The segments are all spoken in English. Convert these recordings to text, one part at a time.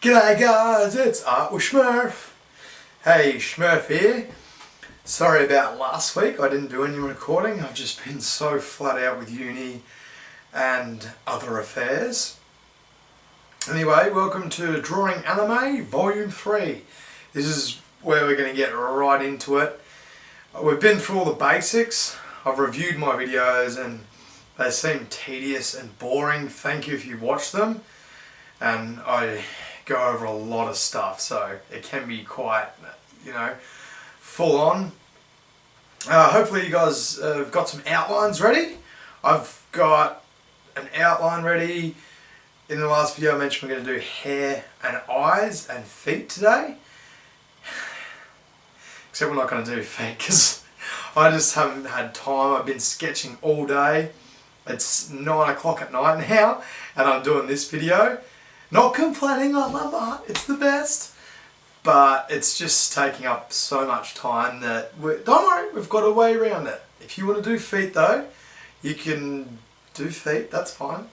G'day guys, it's Art with Smurf. Hey, Smurf here. Sorry about last week, I didn't do any recording. I've just been so flat out with uni and other affairs. Anyway, welcome to Drawing Anime Volume 3. This is where we're going to get right into it. We've been through all the basics. I've reviewed my videos and they seem tedious and boring. Thank you if you watch them. And I go over a lot of stuff, so it can be quite, full on. Hopefully you guys have got some outlines ready. I've got an outline ready. In the last video I mentioned we're going to do hair and eyes and feet today. Except we're not going to do feet because I just haven't had time. I've been sketching all day. It's 9 o'clock at night now and I'm doing this video. Not complaining, I love art, it's the best. But it's just taking up so much time that, don't worry, we've got a way around it. If you want to do feet though, you can do feet, that's fine.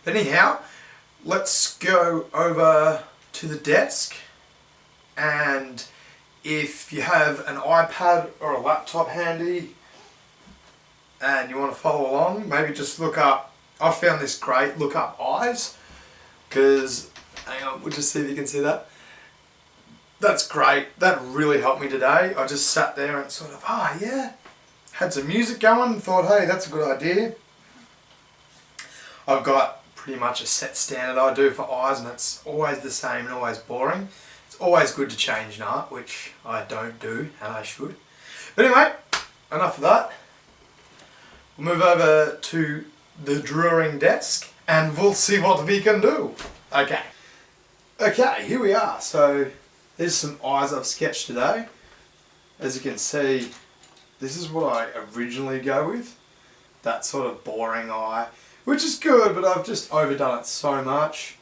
But anyhow, let's go over to the desk, and if you have an iPad or a laptop handy and you want to follow along, maybe just look up, I found this great, look up eyes, because, hang on, we'll just see if you can see that. That's great, that really helped me today. I just sat there and sort of, had some music going and thought, hey, that's a good idea. I've got pretty much a set standard I do for eyes and it's always the same and always boring. It's always good to change in art, which I don't do and I should. But anyway, enough of that. We'll move over to the drawing desk and we'll see what we can do. Okay, here we are. So there's some eyes I've sketched today. As you can see, this is what I originally go with. That sort of boring eye, which is good, but I've just overdone it so much.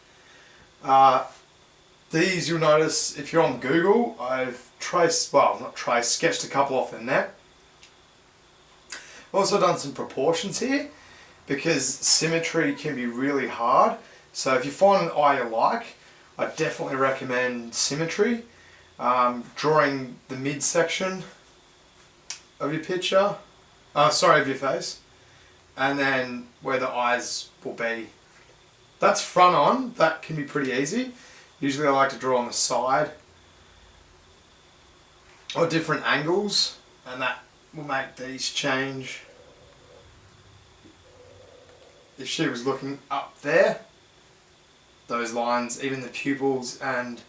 These you'll notice if you're on Google, I've sketched a couple off in there. I've also done some proportions here because symmetry can be really hard. So if you find an eye you like, I definitely recommend symmetry. Drawing the midsection of your picture, of your face, and then where the eyes will be. That's front on, that can be pretty easy. Usually I like to draw on the side or different angles, and that will make these change. If she was looking up there, those lines, even the pupils and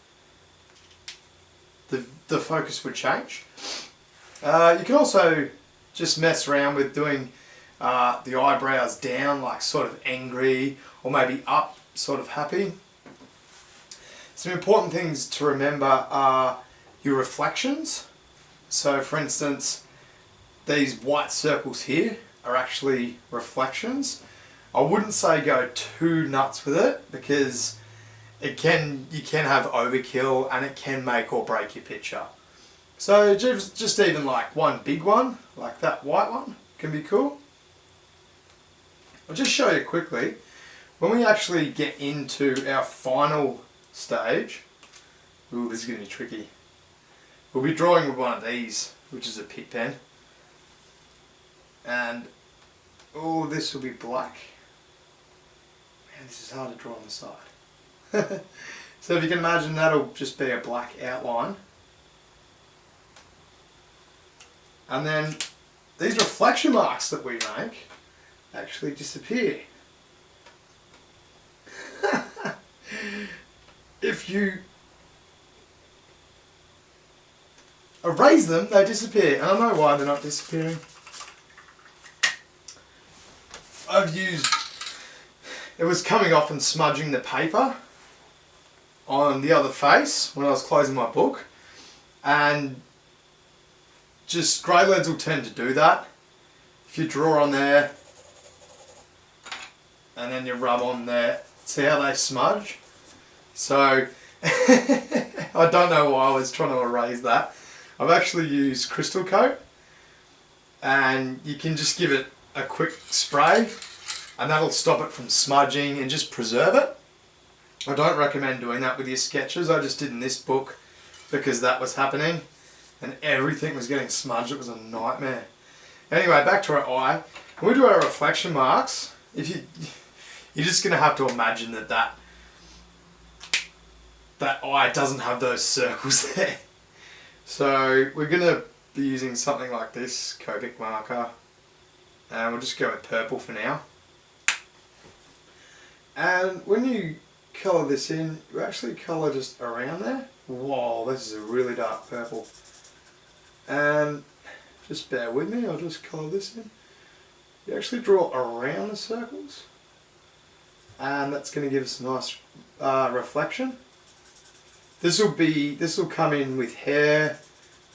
the focus would change. You can also just mess around with doing the eyebrows down, like sort of angry, or maybe up, sort of happy. Some important things to remember are your reflections. So for instance, these white circles here are actually reflections. I wouldn't say go too nuts with it because you can have overkill and it can make or break your picture. So just even like one big one, like that white one, can be cool. I'll just show you quickly, when we actually get into our final stage, ooh, this is going to be tricky. We'll be drawing with one of these, which is a Pic pen. And, oh, this will be black. Man, this is hard to draw on the side. So if you can imagine, that'll just be a black outline. And then these reflection marks that we make actually disappear. If you erase them, they disappear. And I don't know why they're not disappearing. It was coming off and smudging the paper on the other face when I was closing my book, and just grey leads will tend to do that. If you draw on there and then you rub on there, see how they smudge? So I don't know why I was trying to erase that. I've actually used Crystal Coat, and you can just give it a quick spray and that'll stop it from smudging and just preserve it. I don't recommend doing that with your sketches. I just did in this book because that was happening and everything was getting smudged. It was a nightmare. Anyway, back to our eye. When we do our reflection marks, you're just going to have to imagine that eye doesn't have those circles there. So we're going to be using something like this, Copic marker, and we'll just go with purple for now. And when you colour this in, you actually colour just around there. Whoa, this is a really dark purple. And just bear with me, I'll just colour this in. You actually draw around the circles, and that's going to give us a nice reflection. This will come in with hair,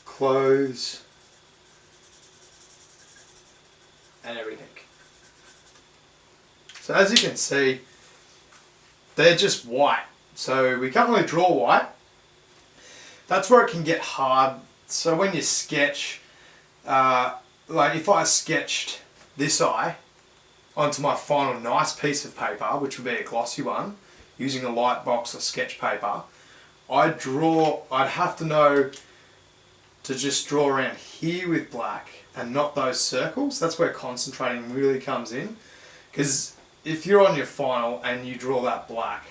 clothes, and everything. So as you can see, they're just white. So we can't really draw white. That's where it can get hard. So when you sketch, like if I sketched this eye onto my final nice piece of paper, which would be a glossy one, using a light box or sketch paper, I'd have to know to just draw around here with black and not those circles. That's where concentrating really comes in. Because if you're on your final and you draw that black,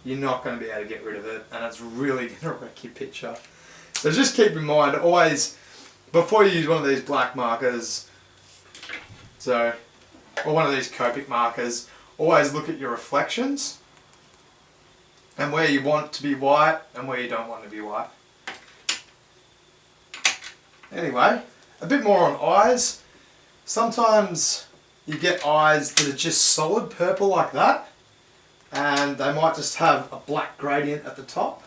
you're not going to be able to get rid of it, and it's really going to wreck your picture. So just keep in mind, always, before you use one of these black markers, or one of these Copic markers, always look at your reflections and where you want to be white and where you don't want to be white. Anyway, a bit more on eyes. Sometimes you get eyes that are just solid purple like that, and they might just have a black gradient at the top.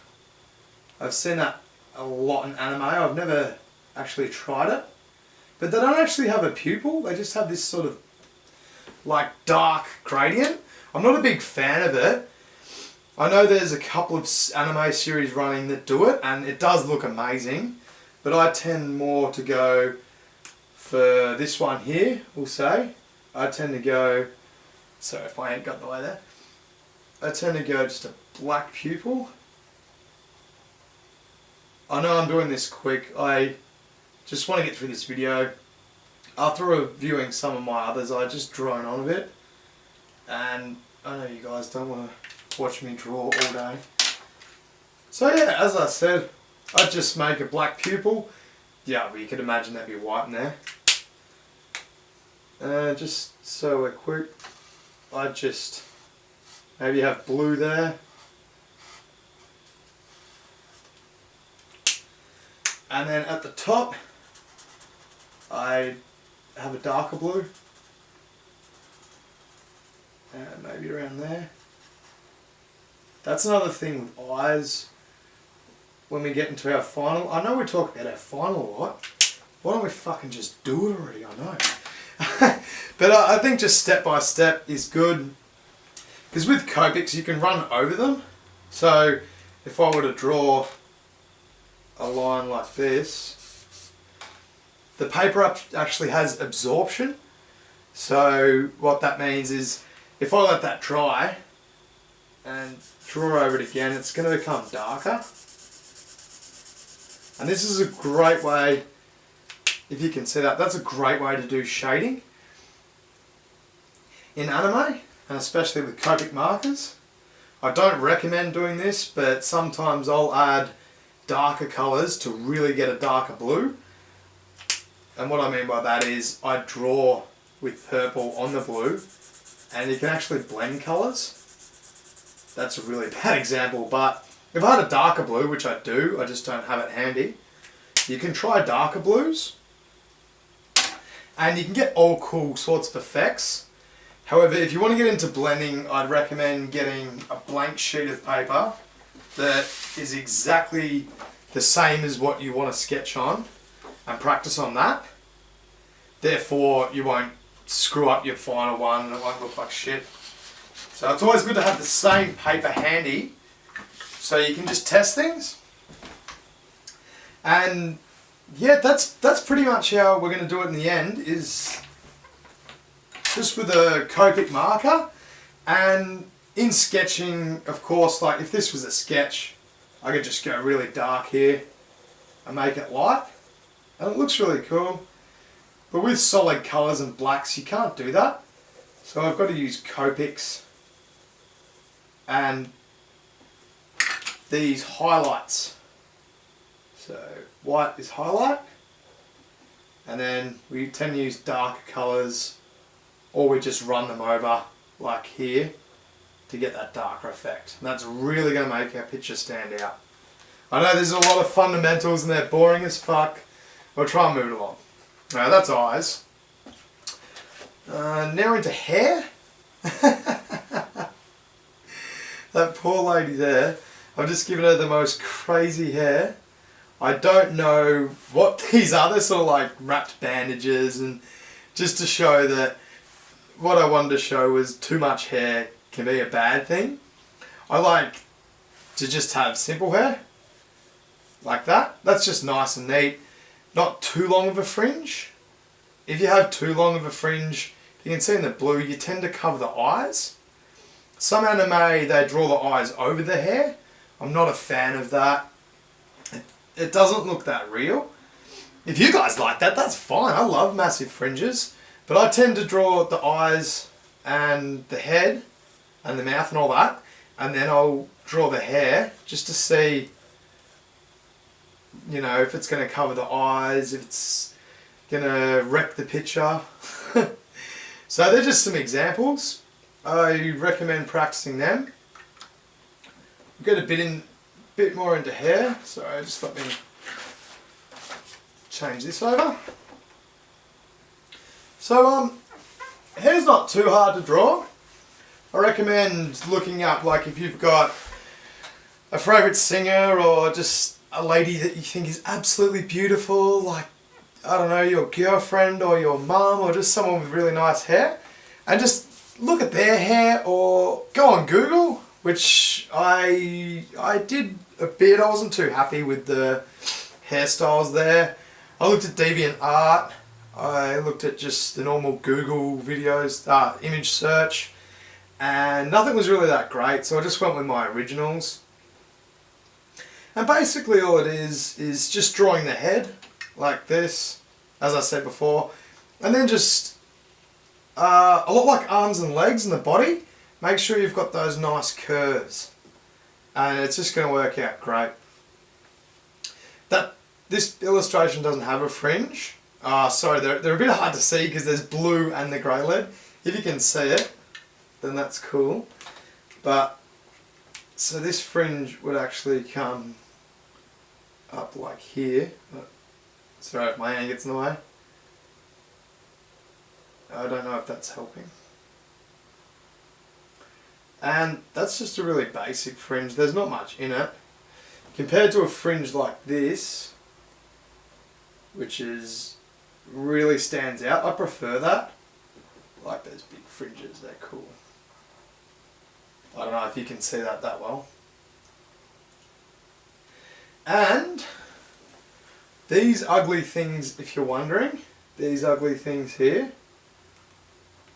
I've seen that a lot in anime. I've never actually tried it, but they don't actually have a pupil. They just have this sort of like dark gradient. I'm not a big fan of it. I know there's a couple of anime series running that do it, and it does look amazing, but I tend more to go for this one here, we'll say. I tend to go, sorry if my head got in the way there, I tend to go just a black pupil. I know I'm doing this quick, I just want to get through this video. After reviewing some of my others, I just drone on a bit, and I know you guys don't want to watch me draw all day. So yeah, as I said, I'd just make a black pupil. Yeah, but you could imagine that'd be white in there. Just so we're quick, I'd just maybe have blue there. And then at the top, I have a darker blue. And maybe around there. That's another thing with eyes. When we get into our final, I know we talk about our final a lot. Why don't we fucking just do it already? I know. But I think just step by step is good. Because with Copics you can run over them. So if I were to draw a line like this, the paper actually has absorption. So what that means is if I let that dry and draw over it again, it's going to become darker. And this is a great way, if you can see that, that's a great way to do shading in anime, and especially with Copic markers. I don't recommend doing this, but sometimes I'll add darker colours to really get a darker blue. And what I mean by that is I draw with purple on the blue, and you can actually blend colours. That's a really bad example, but if I had a darker blue, which I do, I just don't have it handy, you can try darker blues and you can get all cool sorts of effects. However, if you want to get into blending, I'd recommend getting a blank sheet of paper that is exactly the same as what you want to sketch on and practice on that. Therefore, you won't screw up your final one and it won't look like shit. So it's always good to have the same paper handy so you can just test things. And yeah, that's pretty much how we're going to do it in the end, is just with a Copic marker. And in sketching, of course, like if this was a sketch, I could just go really dark here and make it light, and it looks really cool. But with solid colours and blacks, you can't do that. So I've got to use Copics and these highlights. So white is highlight, and then we tend to use darker colours, or we just run them over like here to get that darker effect. And that's really going to make our picture stand out. I know there's a lot of fundamentals and they're boring as fuck. We'll try and move it along. Alright, that's eyes. Now into hair. That poor lady there. I've just given her the most crazy hair. I don't know what these are. They're sort of like wrapped bandages, and just to show that what I wanted to show was too much hair can be a bad thing. I like to just have simple hair. Like that. That's just nice and neat. Not too long of a fringe. If you have too long of a fringe, you can see in the blue, you tend to cover the eyes. Some anime, they draw the eyes over the hair. I'm not a fan of that. It doesn't look that real. If you guys like that, that's fine. I love massive fringes. But I tend to draw the eyes and the head and the mouth and all that. And then I'll draw the hair just to see, you know, if it's going to cover the eyes, if it's going to wreck the picture. So they're just some examples. I recommend practicing them. We'll get a bit more into hair. So just let me change this over. So hair's not too hard to draw. I recommend looking up, like if you've got a favourite singer or just a lady that you think is absolutely beautiful, like, I don't know, your girlfriend or your mum or just someone with really nice hair, and just look at their hair, or go on Google, which I did a bit. I wasn't too happy with the hairstyles there. I looked at DeviantArt, I looked at just the normal Google videos, image search, and nothing was really that great, so I just went with my originals. And basically all it is just drawing the head like this, as I said before, and then just a lot like arms and legs and the body. Make sure you've got those nice curves, and it's just going to work out great. This illustration doesn't have a fringe. Sorry, they're a bit hard to see because there's blue and the grey lead. If you can see it, then that's cool. But so this fringe would actually come up like here. Sorry if my hand gets in the way. I don't know if that's helping. And that's just a really basic fringe. There's not much in it. Compared to a fringe like this, which is really stands out. I prefer that. I like those big fringes, they're cool. I don't know if you can see that well. And these ugly things, if you're wondering, these ugly things here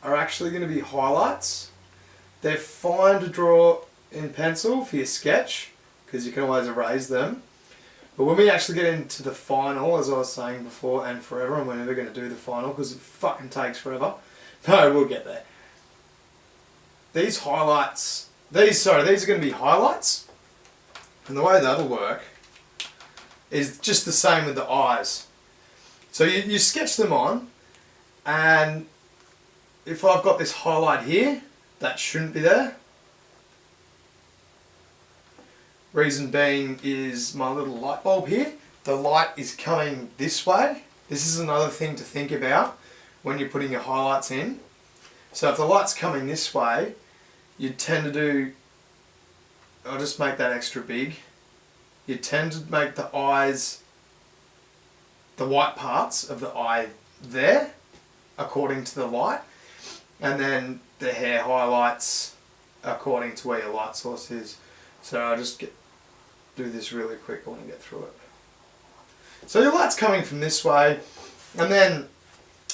are actually going to be highlights. They're fine to draw in pencil for your sketch because you can always erase them. But when we actually get into the final, as I was saying before and forever, and we're never going to do the final because it fucking takes forever. No, we'll get there. These highlights, these are going to be highlights. And the way that'll work is just the same with the eyes. So you sketch them on, and if I've got this highlight here, that shouldn't be there. Reason being is my little light bulb here. The light is coming this way. This is another thing to think about when you're putting your highlights in. So if the light's coming this way, you tend to do, I'll just make that extra big. You tend to make the eyes, the white parts of the eye there, according to the light. And then the hair highlights according to where your light source is. So I'll just do this really quick. I want to get through it. So your light's coming from this way, and then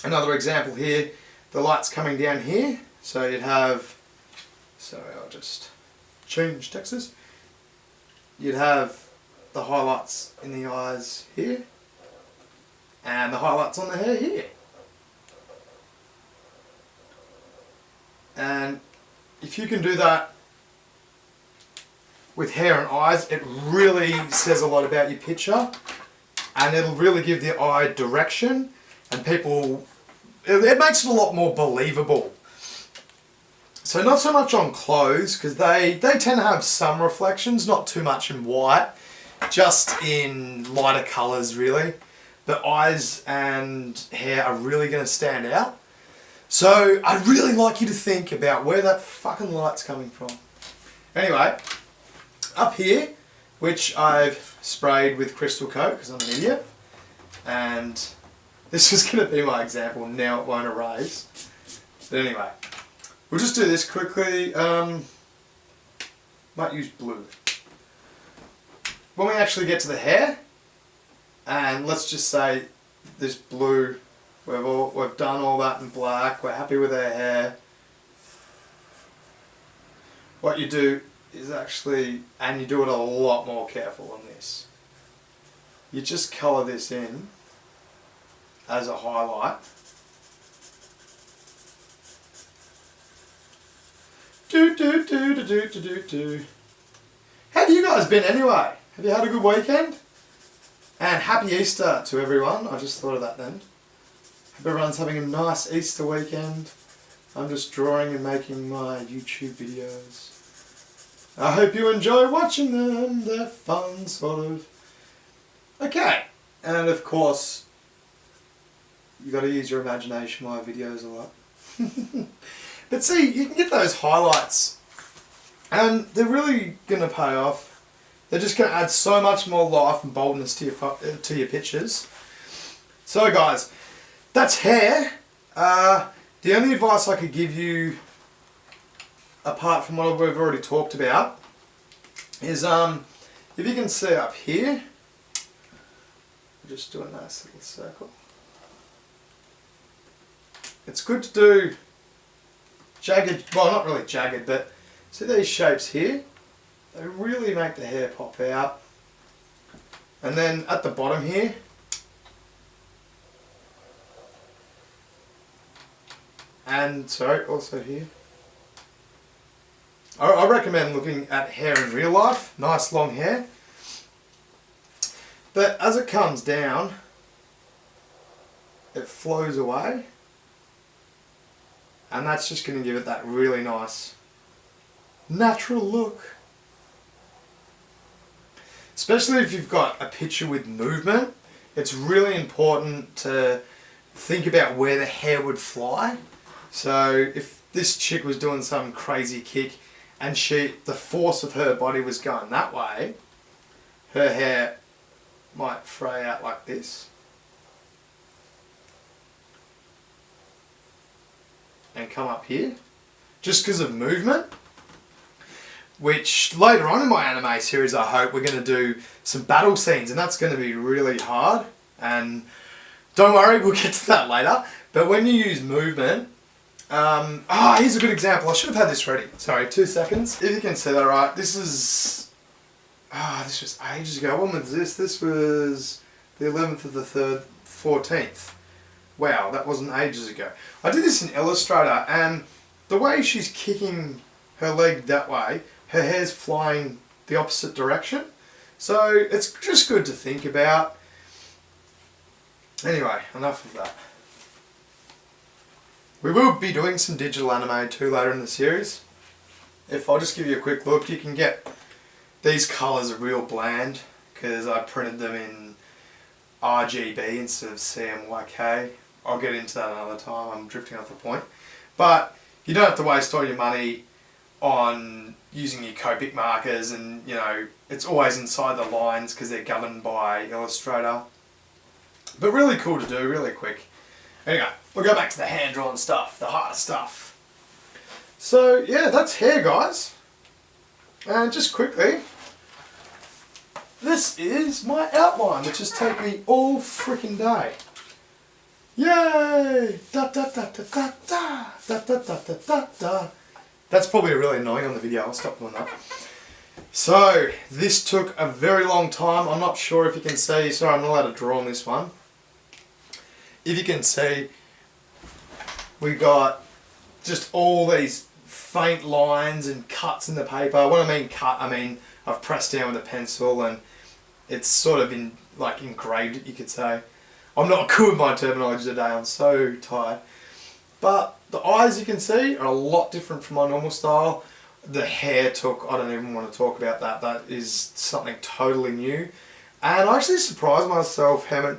another example here, the light's coming down here. So you'd have Sorry, I'll just change Texas. You'd have the highlights in the eyes here, and the highlights on the hair here. And if you can do that with hair and eyes, it really says a lot about your picture, and it'll really give the eye direction, and it makes it a lot more believable. So not so much on clothes, because they tend to have some reflections, not too much in white, just in lighter colours really. But eyes and hair are really going to stand out. So I'd really like you to think about where that fucking light's coming from. Anyway, up here, which I've sprayed with Crystal Coat because I'm an idiot, and this was going to be my example, now it won't erase. But anyway, we'll just do this quickly. Might use blue. When we actually get to the hair, and let's just say this blue, we've done all that in black, we're happy with our hair. What you do is actually, and you do it a lot more careful on this, you just colour this in as a highlight. How have you guys been anyway? Have you had a good weekend? And happy Easter to everyone. I just thought of that then. Hope everyone's having a nice Easter weekend. I'm just drawing and making my YouTube videos. I hope you enjoy watching them. They're fun, sort of. Okay. And of course, you got to use your imagination while videos a lot. But see, you can get those highlights, and they're really going to pay off. They're just going to add so much more life and boldness to your pictures. So guys, that's hair. The only advice I could give you, apart from what we've already talked about, is if you can see up here, just do a nice little circle. It's good to do jagged, well not really jagged, but see these shapes here? They really make the hair pop out. And then at the bottom here, and sorry, also here, I recommend looking at hair in real life, nice long hair. But as it comes down, it flows away, and that's just going to give it that really nice natural look. Especially if you've got a picture with movement, it's really important to think about where the hair would fly. So if this chick was doing some crazy kick and the force of her body was going that way, her hair might fray out like this. And come up here, just because of movement. Which later on in my anime series, I hope we're going to do some battle scenes, and that's going to be really hard. And don't worry, we'll get to that later. But when you use movement, here's a good example. I should have had this ready. Sorry, 2 seconds. If you can see that right, this was ages ago. When was this? This was the 11th of the 3rd, 14th. Wow, that wasn't ages ago. I did this in Illustrator, and the way she's kicking her leg that way, her hair's flying the opposite direction. So it's just good to think about. Anyway, enough of that. We will be doing some digital anime too later in the series. If I'll just give you a quick look, you can get these colours are real bland because I printed them in RGB instead of CMYK. I'll get into that another time, I'm drifting off the point. But you don't have to waste all your money on using your Copic markers, and you know, it's always inside the lines because they're governed by Illustrator. But really cool to do, really quick. Anyway, we'll go back to the hand-drawn stuff, the harder stuff. So yeah, that's hair, guys. And just quickly, this is my outline, which has taken me all freaking day. Yay! Da da da da da da da da da da da da. That's probably really annoying on the video. I'll stop doing that. So, this took a very long time. I'm not sure if you can see. Sorry, I'm not allowed to draw on this one. If you can see, we got just all these faint lines and cuts in the paper. When I mean cut, I mean I've pressed down with a pencil and it's sort of engraved, you could say. I'm not good with my terminology today. I'm so tired. But the eyes, you can see, are a lot different from my normal style. The hair took, I don't even want to talk about that. That is something totally new. And I actually surprised myself how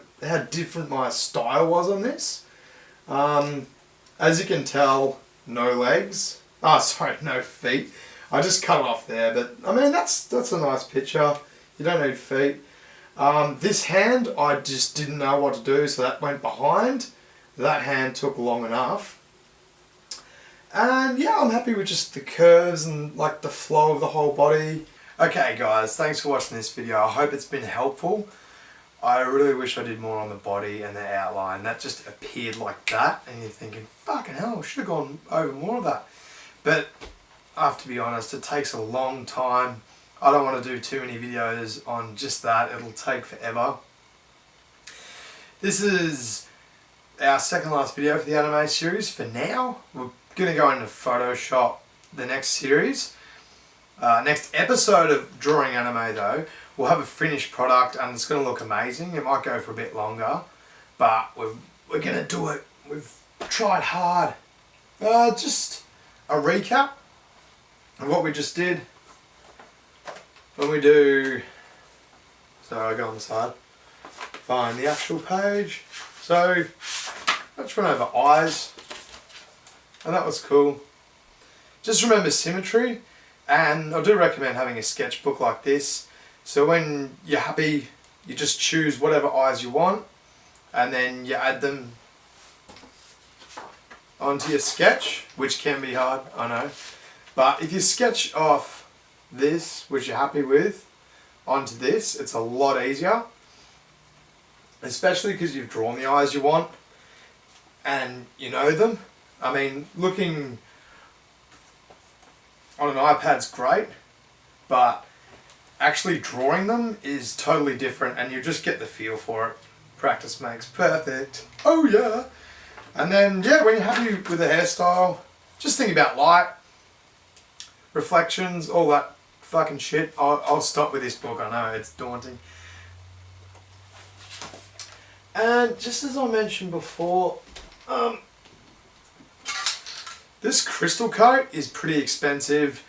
different my style was on this. As you can tell, no legs. Oh, sorry, no feet. I just cut it off there, but I mean, that's a nice picture. You don't need feet. This hand, I just didn't know what to do, so that went behind. That hand took long enough. And yeah, I'm happy with just the curves and like the flow of the whole body. Okay guys, thanks for watching this video. I hope it's been helpful. I really wish I did more on the body and the outline. That just appeared like that and you're thinking, fucking hell, I should have gone over more of that. But I have to be honest, it takes a long time. I don't want to do too many videos on just that. It'll take forever. This is our second last video for the anime series for now. We're going to go into Photoshop the next series. Next episode of Drawing Anime though, we'll have a finished product and it's going to look amazing. It might go for a bit longer, but we're going to do it. We've tried hard. Just a recap of what we just did. When we do, so I go on the side, find the actual page. So I just went over eyes, and that was cool. Just remember symmetry, and I do recommend having a sketchbook like this. So when you're happy, you just choose whatever eyes you want, and then you add them onto your sketch, which can be hard, I know. But if you sketch off this, which you're happy with, onto this, it's a lot easier. Especially because you've drawn the eyes you want and you know them. I mean, looking on an iPad's great, but actually drawing them is totally different and you just get the feel for it. Practice makes perfect. Oh yeah! And then, yeah, when you're happy with the hairstyle, just think about light, reflections, all that fucking shit. I'll stop with this book, I know, it's daunting. And just as I mentioned before, this crystal coat is pretty expensive.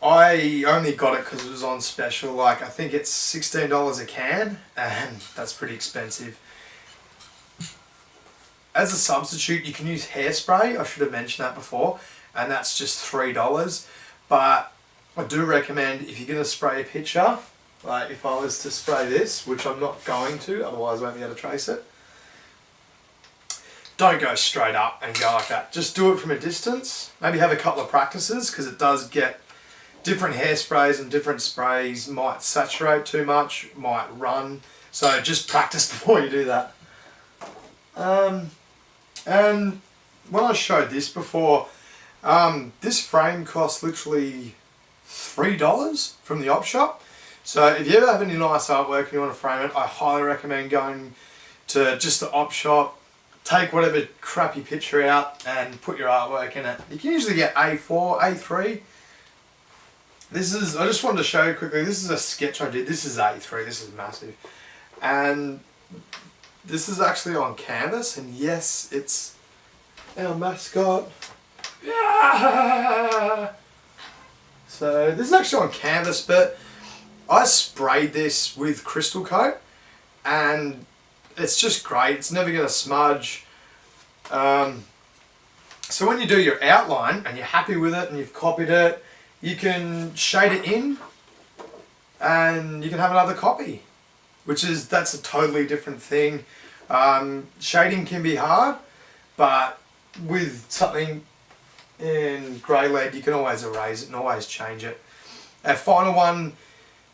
I only got it because it was on special. Like, I think it's $16 a can, and that's pretty expensive. As a substitute, you can use hairspray. I should have mentioned that before, and that's just $3. But I do recommend, if you're going to spray a picture, like if I was to spray this, which I'm not going to, otherwise I won't be able to trace it. Don't go straight up and go like that. Just do it from a distance. Maybe have a couple of practices, because it does get different hairsprays and different sprays might saturate too much, might run. So just practice before you do that. And when I showed this before, this frame costs literally $3 from the op shop. So if you ever have any nice artwork and you want to frame it, I highly recommend going to just the op shop, take whatever crappy picture out and put your artwork in it. You can usually get A4, A3. This is, I just wanted to show you quickly, this is a sketch I did. This is A3, this is massive. And this is actually on canvas, and yes, it's our mascot. Yeah! So this is actually on canvas, but I sprayed this with crystal coat and it's just great. It's never going to smudge. So when you do your outline and you're happy with it and you've copied it, you can shade it in and you can have another copy, that's a totally different thing. Shading can be hard, but with something in grey lead you can always erase it and always change it. Our final one,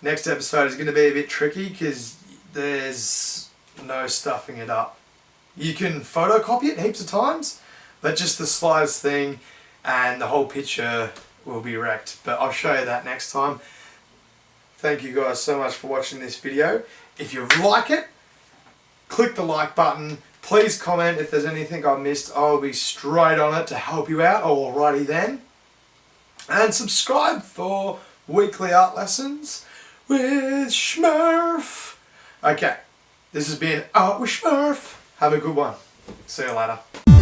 next episode, is going to be a bit tricky because there's no stuffing it up. You can photocopy it heaps of times, but just the slightest thing and the whole picture will be wrecked. But I'll show you that next time. Thank you guys so much for watching this video. If you like it, click the like button. Please comment if there's anything I missed. I'll be straight on it to help you out. Alrighty then. And subscribe for weekly art lessons with Smurf. Okay, this has been Art with Smurf. Have a good one. See you later.